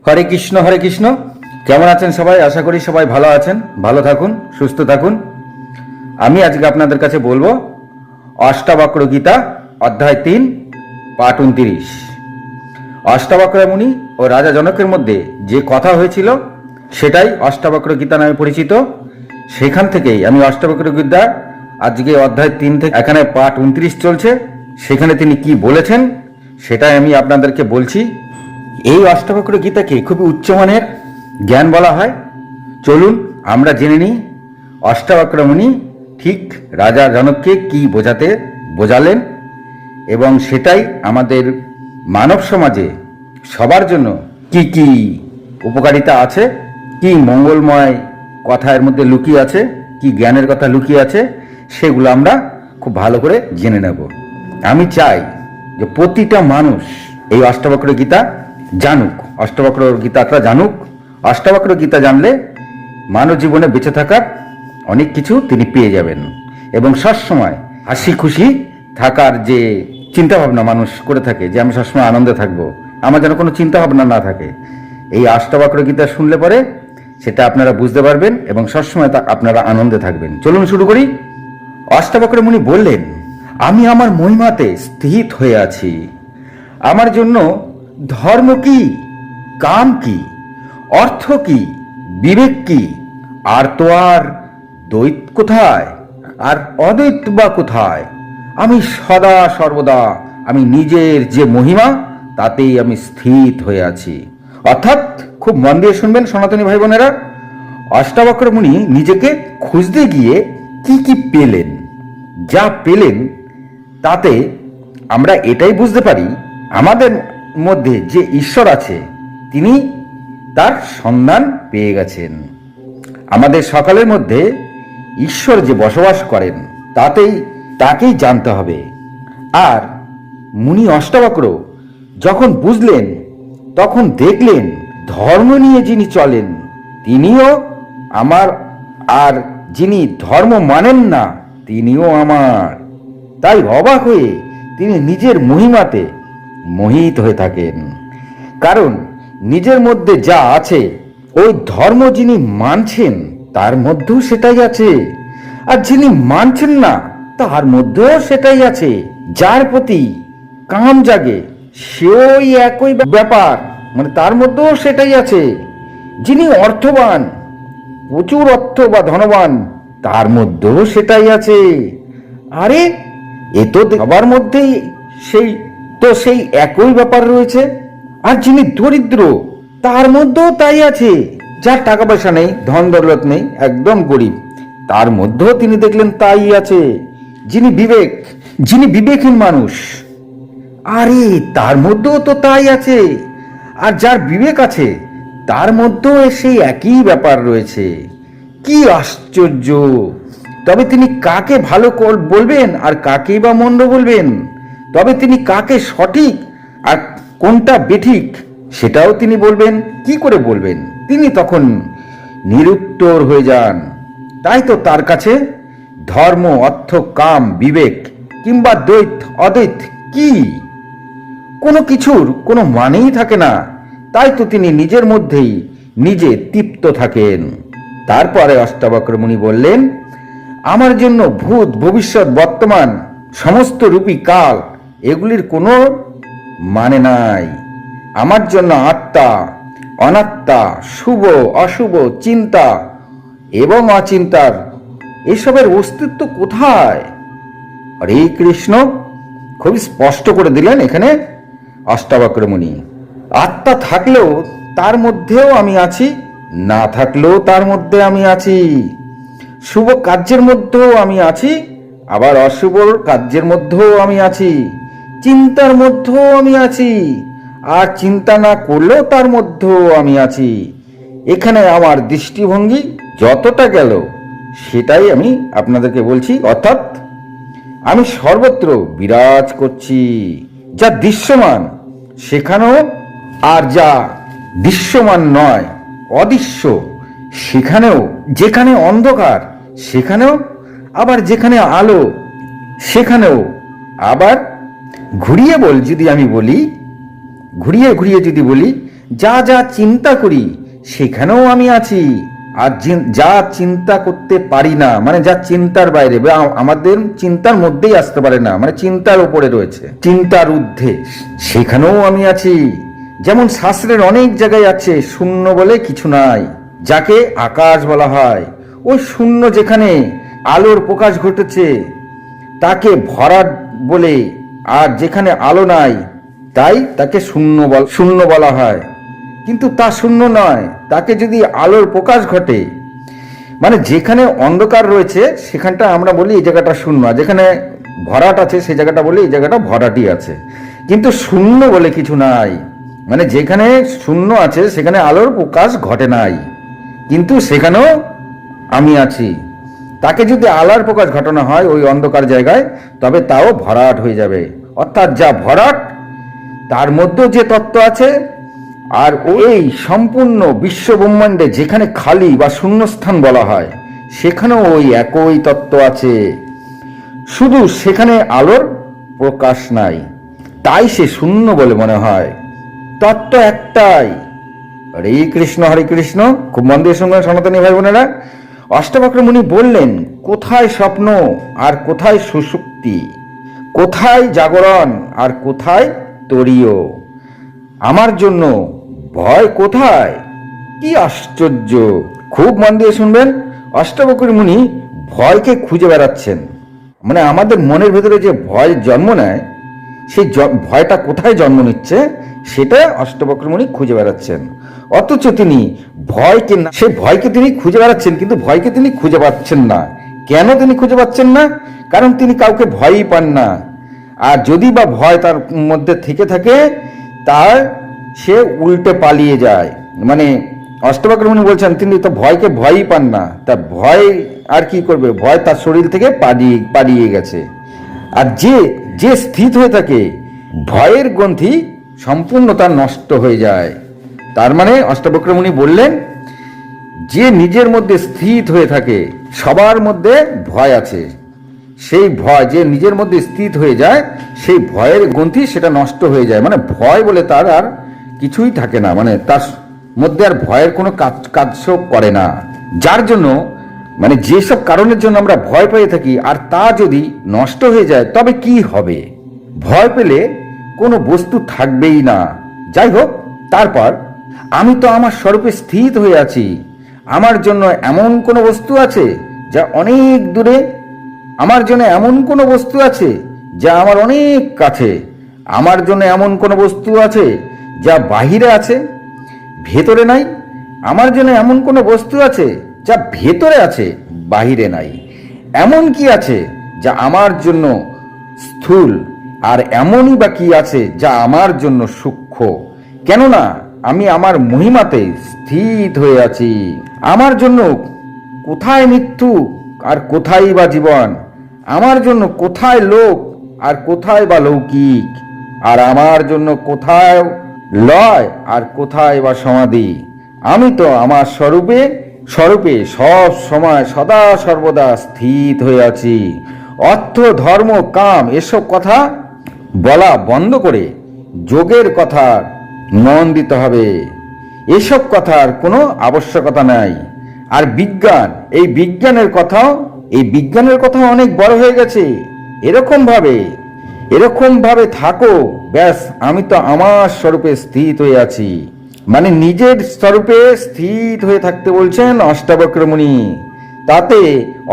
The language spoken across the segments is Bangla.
হরে কৃষ্ণ হরে কৃষ্ণ। কেমন আছেন সবাই? আশা করি সবাই ভালো আছেন। ভালো থাকুন, সুস্থ থাকুন। আমি আজকে আপনাদের কাছে বলবো অষ্টাবক্র গীতা অধ্যায় 3 পাঠ 29। অষ্টাবক্র মুনি ও রাজা জনকের মধ্যে যে কথা হয়েছিল সেটাই অষ্টাবক্র গীতা নামে পরিচিত। সেখান থেকেই আমি অষ্টাবক্র গীতা আজকে অধ্যায় 3 থেকে এখানে পাঠ 29 চলছে, সেখানে তিনি কি বলেছেন সেটাই আমি আপনাদেরকে বলছি। এই অষ্টাবক্র গীতাকে খুবই উচ্চমানের জ্ঞান বলা হয়। চলুন আমরা জেনে নিই অষ্টাবক্র মুনি ঠিক রাজা জনককে কি বোঝালেন এবং সেটাই আমাদের মানব সমাজে সবার জন্য কি কি উপকারিতা আছে, কি মঙ্গলময় কথা এর মধ্যে লুকিয়ে আছে, কি জ্ঞানের কথা লুকিয়ে আছে, সেগুলো আমরা খুব ভালো করে জেনে নেব। আমি চাই যে প্রতিটা মানুষ এই অষ্টাবক্র গীতা জানুক, অষ্টাবক্র গীতাটা জানুক। অষ্টাবক্র গীতা জানলে মানব জীবনে বেঁচে থাকার অনেক কিছু তিনি পেয়ে যাবেন এবং সবসময় হাসি খুশি থাকার যে চিন্তা ভাবনা মানুষ করে থাকে, যে আমি সবসময় আনন্দে থাকবো, আমার যেন কোনো চিন্তা ভাবনা না থাকে, এই অষ্টাবক্র গীতা শুনলে পরে সেটা আপনারা বুঝতে পারবেন এবং সবসময় আপনারা আনন্দে থাকবেন। চলুন শুরু করি। অষ্টাবক্র মুনি বললেন, আমি আমার মহিমাতে স্থিত হয়ে আছি। আমার জন্য ধর্ম কি, কাম কি, অর্থ কি, বিবেক কি, আর তো আর দ্বৈত কোথায়, আর অদ্বৈত বা কোথায়? আমি সদা সর্বদা আমি নিজের যে মহিমা তাতেই আমি স্থিত হয়ে আছি। অর্থাৎ খুব মন দিয়ে শুনবেন সনাতনী ভাই বোনেরা, অষ্টাবক্র মুনি নিজেকে খুঁজতে গিয়ে কি কি পেলেন, যা পেলেন তাতে আমরা এটাই বুঝতে পারি আমাদের মধ্যে যে ঈশ্বর আছে তিনি তার সন্ধান পেয়ে গেছেন। আমাদের সকলের মধ্যে ঈশ্বর যে বসবাস করেন তাকেই জানতে হবে। আর মুনি অষ্টাবক্র যখন বুঝলেন তখন দেখলেন ধর্ম নিয়ে যিনি চলেন তিনিও আমার, আর যিনি ধর্ম মানেন না তিনিও আমার। তাই অবাক হয়ে তিনি নিজের মহিমাতে মোহিত হয়ে থাকেন। কারণ নিজের মধ্যে যা আছে ওই ধর্ম যিনি মানছেন তার মধ্যেও সেটাই আছে, আর যিনি মানছেন না তার মধ্যেও সেটাই আছে। যার প্রতি কাম জাগে সেও একই ব্যাপার, মানে তার মধ্যেও সেটাই আছে। যিনি অর্থবান, প্রচুর অর্থ বা ধনবান, তার মধ্যেও সেটাই আছে। আরে এ তো সবার মধ্যেই সেই একই ব্যাপার রয়েছে। আর যিনি দরিদ্র তার মধ্যেও তাই আছে। যার টাকা পয়সা নেই, ধন দৌলত নেই, একদম গরিব, তার মধ্যেও তিনি দেখলেন তাই আছে। যিনি বিবেকহীন মানুষ, আরে তার মধ্যেও তো তাই আছে। আর যার বিবেক আছে তার মধ্যেও সেই একই ব্যাপার রয়েছে। কি আশ্চর্য! তবে তিনি কাকে ভালো বলবেন আর কাকেই বা মন্দ বলবেন? তবে তিনি কাকে সঠিক আর কোনটা বেঠিক সেটাও তিনি বলবেন। কি করে বলবেন? তিনি তখন নিরুত্তর হয়ে যান। তাই তো তার কাছে ধর্ম, অর্থ, কাম, বিবেক কিংবা দ্বৈত অদ্বৈত কি কোনো কিছুর কোনো মানেই থাকে না। তাই তো তিনি নিজের মধ্যেই নিজে তৃপ্ত থাকেন। তারপরে অষ্টাবক্র মুনি বললেন, আমার জন্য ভূত, ভবিষ্যৎ, বর্তমান সমস্ত রূপী কাল এগুলির কোনো মানে নাই। আমার জন্য আত্মা, অনাত্মা, শুভ অশুভ, চিন্তা এবং অচিন্তার এসবের অস্তিত্ব কোথায়? হরে কৃষ্ণ খুবই স্পষ্ট করে দিলেন এখানে অষ্টাবক্র মুনি। আত্মা থাকলেও তার মধ্যেও আমি আছি, না থাকলেও তার মধ্যে আমি আছি। শুভ কার্যের মধ্যেও আমি আছি, আবার অশুভ কার্যের মধ্যেও আমি আছি। চিন্তার মধ্যেও আমি আছি, আর চিন্তা না করলেও তার মধ্যেও আমি আছি। এখানে আমার দৃষ্টিভঙ্গি যতটা গেল সেটাই আমি আপনাদেরকে বলছি। অর্থাৎ আমি সর্বত্র বিরাজ করছি। যা দৃশ্যমান সেখানেও, আর যা দৃশ্যমান নয় অদৃশ্য সেখানেও, যেখানে অন্ধকার সেখানেও, আবার যেখানে আলো সেখানেও, আবার ঘুরিয়ে যদি বলি যা যা চিন্তা করি সেখানেও আমি আছি। আর যা চিন্তা করতে পারি না, মানে যা চিন্তার বাইরে বা আমাদের চিন্তার মধ্যেই আসতে পারে না, মানে চিন্তার উপরে রয়েছে, চিন্তার ঊর্ধ্বে, সেখানেও আমি আছি। যেমন শাস্ত্রের অনেক জায়গায় আছে শূন্য বলে কিছু নাই, যাকে আকাশ বলা হয়। ওই শূন্য যেখানে আলোর প্রকাশ ঘটেছে তাকে ভরাট বলে, আর যেখানে আলো নাই তাই তাকে শূন্য বলা হয়। কিন্তু তা শূন্য নয়, তাকে যদি আলোর প্রকাশ ঘটে, মানে যেখানে অন্ধকার রয়েছে সেখানটা আমরা বলি এই জায়গাটা শূন্য, আর যেখানে ভরাট আছে সেই জায়গাটা বলি এই জায়গাটা ভরাটই আছে। কিন্তু শূন্য বলে কিছু নাই, মানে যেখানে শূন্য আছে সেখানে আলোর প্রকাশ ঘটে নাই, কিন্তু সেখানেও আমি আছি। তাকে যদি আলোর প্রকাশ ঘটানো হয় ওই অন্ধকার জায়গায়, তবে তাও ভরাট হয়ে যাবে। অর্থাৎ যা ভরাট তার মধ্যেও যে তত্ত্ব আছে, আর ওই সম্পূর্ণ বিশ্ব ব্রহ্মাণ্ডে যেখানে খালি বা শূন্যস্থান বলা হয় সেখানেও ওই একই তত্ত্ব আছে, শুধু সেখানে আলোর প্রকাশ নাই, তাই সে শূন্য বলে মনে হয়। তত্ত্ব একটাই। হরে কৃষ্ণ হরে কৃষ্ণ। খুব মন দিয়ে শুনবেন সনাতনী ভাই বোনেরা। অষ্টাবক্র মুনি বললেন, কোথায় স্বপ্ন আর কোথায় সুষুপ্তি, কোথায় জাগরণ আর কোথায় তরীয়, আমার জন্য ভয় কোথায়? কি আশ্চর্য! খুব মন দিয়ে শুনবেন। অষ্টাবক্র মুনি ভয়কে খুঁজে বেড়াচ্ছেন, মানে আমাদের মনের ভেতরে যে ভয় জন্ম নেয় সেই ভয়টা কোথায় জন্ম নিচ্ছে সেটা অষ্টাবক্র মুনি খুঁজে বেড়াচ্ছেন। অথচ তিনি ভয়কে না, সে ভয়কে তিনি খুঁজে বেড়াচ্ছেন কিন্তু ভয়কে তিনি খুঁজে পাচ্ছেন না। কেন তিনি খুঁজে পাচ্ছেন না? কারণ তিনি কাউকে ভয়ই পান না। আর যদি বা ভয় তার মধ্যে থেকে থাকে তার সে উল্টে পালিয়ে যায়। মানে অষ্টাবক্র মুনি বলছেন তিনি তো ভয়কে ভয়ই পান না, তা ভয় আর কি করবে, ভয় তার শরীর থেকে পালিয়ে গেছে। আর যে যে স্থিত হয়ে থাকে ভয়ের গ্রন্থি সম্পূর্ণ তার নষ্ট হয়ে যায়। তার মানে অষ্টাবক্র মুনি বললেন, যে নিজের মধ্যে স্থিত হয়ে থাকে, সবার মধ্যে ভয় আছে, সেই ভয় যে নিজের মধ্যে স্থিত হয়ে যায় সেই ভয়ের গ্রন্থি সেটা নষ্ট হয়ে যায়। মানে ভয় বলে তার আর কিছুই থাকে না, মানে তার মধ্যে আর ভয়ের কোনো কাজ করে না। যার জন্য মানে যেসব কারণের জন্য আমরা ভয় পেয়ে থাকি আর তা যদি নষ্ট হয়ে যায় তবে কি হবে? ভয় পেলে কোনো বস্তু থাকবেই না। যাই হোক, তারপর আমি তো আমার স্বরূপে স্থিত হয়ে আছি। আমার জন্য এমন কোনো বস্তু আছে যা অনেক দূরে, আমার জন্য এমন কোনো বস্তু আছে যা আমার অনেক কাছে, আমার জন্য এমন কোনো বস্তু আছে যা বাহিরে আছে, ভেতরে নাই, আমার জন্য এমন কোনো বস্তু আছে যা ভেতরে আছে, বাহিরে নাই। এমন কি আছে যা আমার জন্য স্থূল, আর এমনই বা কি আছে যা আমার জন্য সূক্ষ্ম? কেননা আমি আমার মহিমাতে স্থিত হয়ে আছি। আমার জন্য কোথায় মৃত্যু আর কোথায় বা জীবন, আমার জন্য কোথায় লোক আর কোথায় বা লৌকিক, আর আমার জন্য কোথায় লয় আর কোথায় বা সমাধি। আমি তো আমার স্বরূপে সব সময় সদা সর্বদা স্থিত হয়ে আছি। অর্থ ধর্ম কাম এসব কথা বলা বন্ধ করে যোগের কথা মন দিতে হবে। এসব কথার কোনো আবশ্যকতা নাই। আর বিজ্ঞান, এই বিজ্ঞানের কথাও অনেক বড় হয়ে গেছে। এরকম ভাবে থাকো, ব্যাস আমি তো আমার স্বরূপে স্থিত হয়ে আছি। মানে নিজের স্বরূপে স্থিত হয়ে থাকতে বলছেন অষ্টাবক্র মুনি। তাতে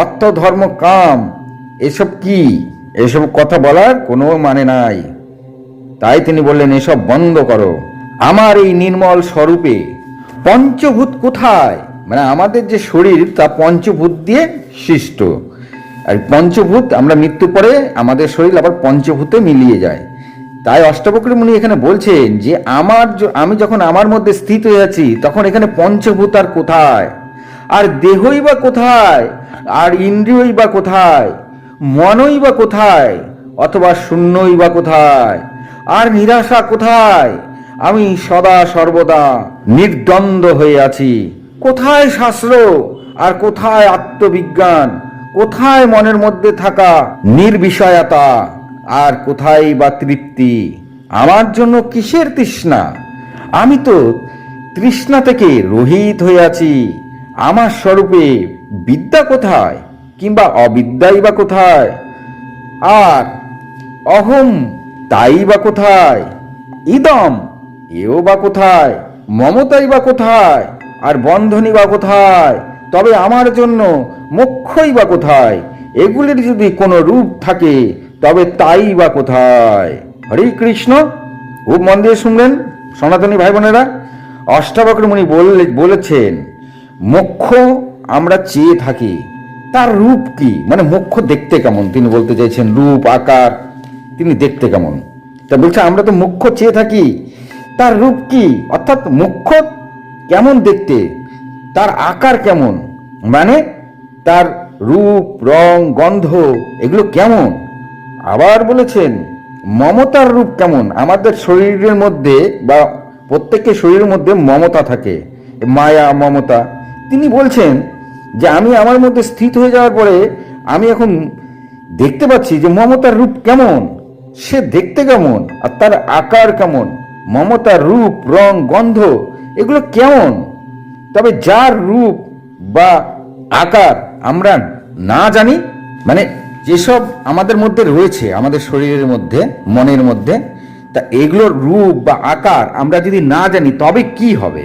অর্থ ধর্ম কাম এসব কি, এসব কথা বলার কোনো মানে নাই। তাই তিনি বললেন, এসব বন্ধ করো। আমার এই নির্মল স্বরূপে পঞ্চভূত কোথায়? মানে আমাদের যে শরীর তা পঞ্চভূত দিয়ে সৃষ্ট, আর পঞ্চভূত আমরা মৃত্যু পরে আমাদের শরীর আবার পঞ্চভূতে মিলিয়ে যায়। তাই অষ্টাবক্র মুনি এখানে বলছেন যে আমি যখন আমার মধ্যে স্থিত হয়ে আছি তখন এখানে পঞ্চভূত আর কোথায়, আর দেহই বা কোথায়, আর ইন্দ্রিয়ই বা কোথায়, মনই বা কোথায়, অথবা শূন্যই বা কোথায়, আর নিরাশা কোথায়? আমি সদা সর্বদা নির্দ্বন্দ্ব হয়ে আছি। কোথায় শাস্ত্র আর কোথায় আত্মবিজ্ঞান? কোথায় মনের মধ্যে থাকা নির্বিষয়তা আর কোথায় বা তৃপ্তি? আমার জন্য কিসের তৃষ্ণা? আমি তো তৃষ্ণা থেকে রহিত হয়ে আছি। আমার স্বরূপে বিদ্যা কোথায়, কিংবা অবিদ্যাই বা কোথায়? আর অহম তাই বা কোথায়? ইদম এও বা কোথায়? মমতাই বা কোথায়? আর বন্ধনই বা কোথায়? তবে আমার জন্য মোক্ষই বা কোথায়? এগুলির যদি কোনো রূপ থাকে তবে তাই বা কোথায়? হরে কৃষ্ণ। খুব মন দিয়ে শুনলেন সনাতনী ভাই বোনেরা। অষ্টাবক্র মুনি বলেছেন মোক্ষ আমরা চেয়ে থাকি, তার রূপ কি, মানে মোক্ষ দেখতে কেমন তিনি বলতে চাইছেন, রূপ আকার তিনি দেখতে কেমন। তা বলছে আমরা তো মোক্ষ চেয়ে থাকি, তার রূপ কি, অর্থাৎ মোক্ষ কেমন দেখতে, তার আকার কেমন, মানে তার রূপ রং গন্ধ এগুলো কেমন। আবার বলেছেন মমতার রূপ কেমন। আমাদের শরীরের মধ্যে বা প্রত্যেকের শরীরের মধ্যে মমতা থাকে, মায়া মমতা। তিনি বলছেন যে আমি আমার মধ্যে স্থিত হয়ে যাওয়ার পরে আমি এখন দেখতে পাচ্ছি যে মমতার রূপ কেমন, সে দেখতে কেমন, আর তার আকার কেমন, মমতার রূপ রং গন্ধ এগুলো কেমন। তবে যার রূপ বা আকার আমরা না জানি, মানে যেসব আমাদের মধ্যে রয়েছে, আমাদের শরীরের মধ্যে মনের মধ্যে, তা এগুলোর রূপ বা আকার আমরা যদি না জানি তবে কি হবে,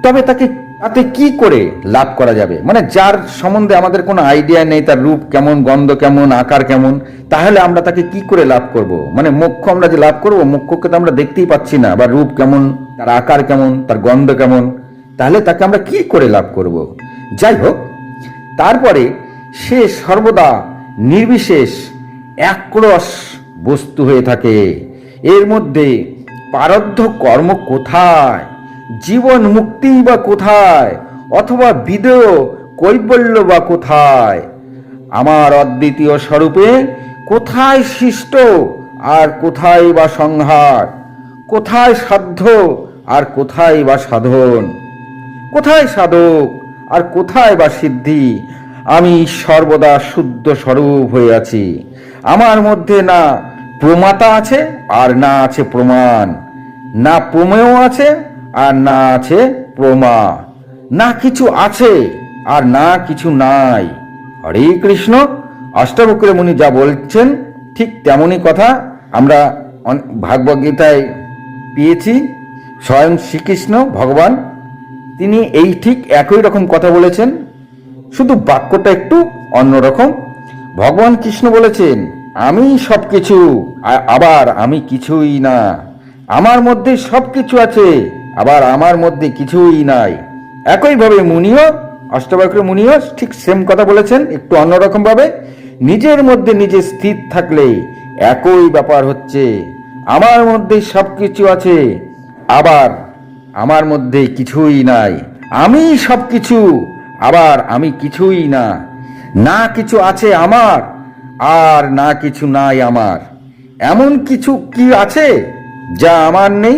তবে তাতে কি করে লাভ করা যাবে। মানে যার সম্বন্ধে আমাদের কোনো আইডিয়া নেই, তার রূপ কেমন, গন্ধ কেমন, আকার কেমন, তাহলে আমরা তাকে কি করে লাভ করব। মানে মোক্ষ আমরা যে লাভ করব, মোক্ষকে তো আমরা দেখতেই পাচ্ছি না, বা রূপ কেমন, তার আকার কেমন, তার গন্ধ কেমন, তাহলে তাকে আমরা কি করে লাভ করব। যাই হোক, তারপরে সে সর্বদা নির্বিশেষ একরস বস্তু হয়ে থাকে। এর মধ্যে পারদ্ধ কর্ম কোথায়, জীবন মুক্তি বা কোথায়, অথবা বিদেয় কৈবল্য বা কোথায়? আমার অদ্বিতীয় স্বরূপে কোথায় সৃষ্ট আর কোথায় বা সংহার, কোথায় সাধ্য আর কোথায় বা সাধন, কোথায় সাধক আর কোথায় বা সিদ্ধি? আমি সর্বদা শুদ্ধ স্বরূপ হয়ে আছি। আমার মধ্যে না প্রমাতা আছে আর না আছে প্রমাণ, না প্রমেয় আছে আর না আছে প্রমা, না কিছু আছে আর না কিছু নাই। হরে কৃষ্ণ। অষ্টাবক্র মুনি যা বলছেন ঠিক তেমনই কথা আমরা ভাগবত গীতায় পেয়েছি। স্বয়ং শ্রীকৃষ্ণ ভগবান তিনি এই ঠিক একই রকম কথা বলেছেন, শুধু বাক্যটা একটু অন্যরকম। ভগবান কৃষ্ণ বলেছেন আমি সব কিছু, আবার আমি কিছুই না। আমার মধ্যে সব কিছু আছে, আবার আমার মধ্যে কিছুই নাই। একইভাবে মুনিও, অষ্টাবক্র মুনিও ঠিক সেম কথা বলেছেন, একটু অন্যরকম ভাবে। নিজের মধ্যে নিজে স্থির থাকলে একই ব্যাপার হচ্ছে, আমার মধ্যে সব কিছু আছে, আবার আমার মধ্যে কিছুই নাই। আমি সব কিছু, আবার আমি কিছুই না। না কিছু আছে আমার, আর না কিছু নাই আমার। এমন কিছু কি আছে যা আমার নেই,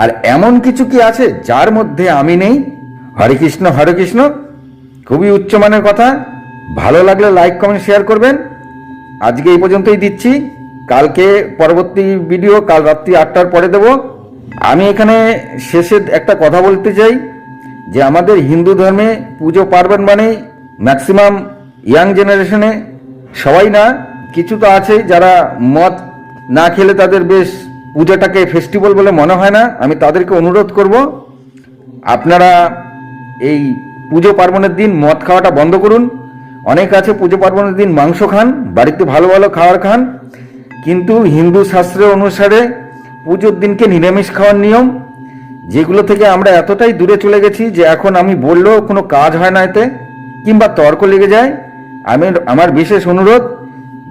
আর এমন কিছু কি আছে যার মধ্যে আমি নেই? হরে কৃষ্ণ হরে কৃষ্ণ। খুবই উচ্চমানের কথা। ভালো লাগলে লাইক কমেন্ট শেয়ার করবেন। আজকে এই পর্যন্তই দিচ্ছি, কালকে পরবর্তী ভিডিও কাল রাত্রি 8টার পরে দেব। আমি এখানে শেষে একটা কথা বলতে চাই যে আমাদের হিন্দু ধর্মে পুজো পার্বণ মানেই ম্যাক্সিমাম ইয়াং জেনারেশনে, সবাই না, কিছু তো আছে যারা মদ না খেলে তাদের বেশ পূজাটাকে ফেস্টিভ্যাল বলে মনে হয় না। আমি তাদেরকে অনুরোধ করব আপনারা এই পুজো পার্বণের দিন মদ খাওয়াটা বন্ধ করুন। অনেক আছে পুজো পার্বণের দিন মাংস খান, বাড়িতে ভালো ভালো খাবার খান, কিন্তু হিন্দু শাস্ত্রের অনুসারে পুজোর দিনকে নিরামিষ খাওয়ার নিয়ম, যেগুলো থেকে আমরা এতটাই দূরে চলে গেছি যে এখন আমি বললেও কোনো কাজ হয় না এতে, কিংবা তর্ক লেগে যায়। আমার বিশেষ অনুরোধ,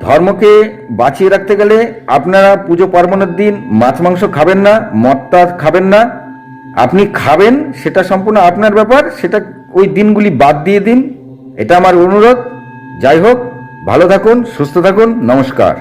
ধর্মকে বাঁচিয়ে রাখতে গেলে আপনারা পুজো পার্বণের দিন মাছ মাংস খাবেন না, মদটা খাবেন না। আপনি খাবেন সেটা সম্পূর্ণ আপনার ব্যাপার, সেটা ওই দিনগুলি বাদ দিয়ে দিন, এটা আমার অনুরোধ। যাই হোক, ভালো থাকুন, সুস্থ থাকুন, নমস্কার।